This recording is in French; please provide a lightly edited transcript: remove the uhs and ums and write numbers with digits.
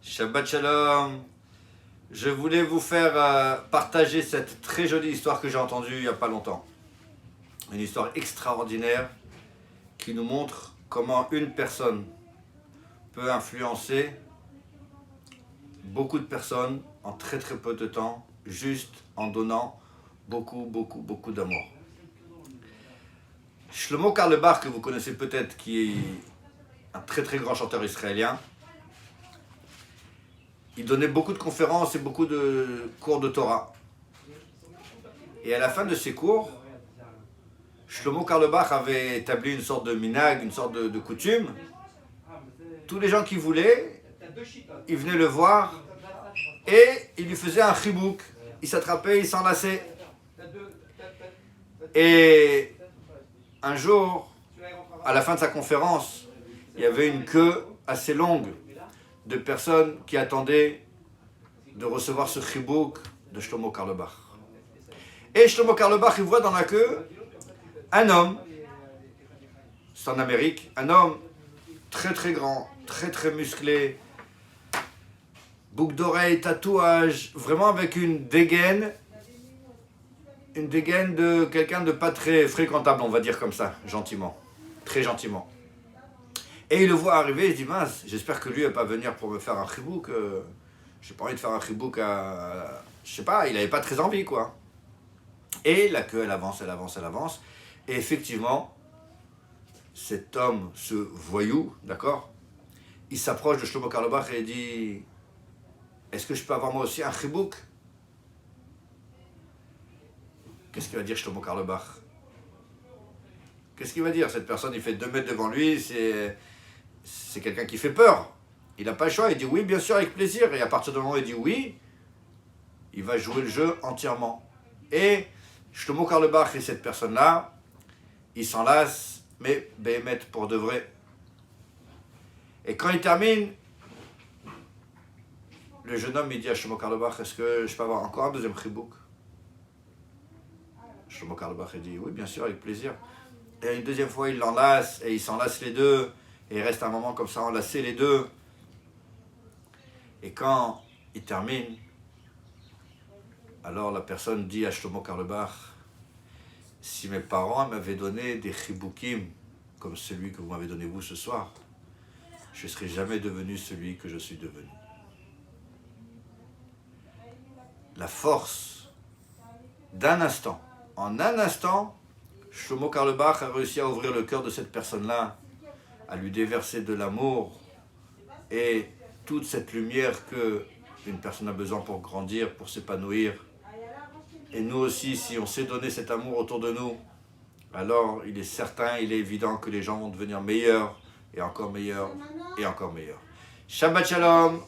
Shabbat Shalom. Je voulais vous faire partager cette très jolie histoire que j'ai entendue il n'y a pas longtemps. Une histoire extraordinaire qui nous montre comment une personne peut influencer beaucoup de personnes en très très peu de temps, juste en donnant beaucoup d'amour. Shlomo Carlebach, que vous connaissez peut-être, qui est un très très grand chanteur israélien, il donnait beaucoup de conférences et beaucoup de cours de Torah. Et à la fin de ces cours, Shlomo Carlebach avait établi une sorte de minag, une sorte de coutume. Tous les gens qui voulaient, ils venaient le voir et il lui faisait un chibouk. Il s'attrapait, il s'enlaçait. Et un jour, à la fin de sa conférence, il y avait une queue assez longue de personnes qui attendaient de recevoir ce chibouk de Shlomo Carlebach. Et Shlomo Carlebach, il voit dans la queue un homme, c'est en Amérique, un homme très très grand, très très musclé, boucle d'oreille, tatouage, vraiment avec une dégaine de quelqu'un de pas très fréquentable, on va dire comme ça, gentiment, très gentiment. Et il le voit arriver, il se dit mince, j'espère que lui va pas venir pour me faire un chibouk. J'ai pas envie de faire un chibouk à... Je sais pas, il avait pas très envie quoi. Et la queue elle avance. Et effectivement, cet homme, ce voyou, d'accord, il s'approche de Shlomo Carlebach et il dit est-ce que je peux avoir moi aussi un chibouk? Qu'est-ce qu'il va dire Shlomo Carlebach? Qu'est-ce qu'il va dire? Cette personne, il fait 2 mètres devant lui, c'est quelqu'un qui fait peur. Il n'a pas le choix, il dit oui, bien sûr, avec plaisir. Et à partir du moment où il dit oui, il va jouer le jeu entièrement. Et Shlomo Carlebach et cette personne-là, ils s'enlacent, mais béhémet pour de vrai. Et quand il termine, le jeune homme il dit à Shlomo Carlebach, est-ce que je peux avoir encore un deuxième chibouk? Shlomo Carlebach il dit oui, bien sûr, avec plaisir. Et une deuxième fois, il l'enlace et ils s'enlacent les deux. Et il reste un moment comme ça, enlacés les deux. Et quand il termine, alors la personne dit à Shlomo Carlebach, si mes parents m'avaient donné des chiboukim comme celui que vous m'avez donné vous ce soir, je ne serais jamais devenu celui que je suis devenu. La force d'un instant, en un instant, Shlomo Carlebach a réussi à ouvrir le cœur de cette personne-là, à lui déverser de l'amour et toute cette lumière qu'une personne a besoin pour grandir, pour s'épanouir. Et nous aussi, si on sait donner cet amour autour de nous, alors il est certain, il est évident que les gens vont devenir meilleurs, et encore meilleurs, et encore meilleurs. Shabbat Shalom!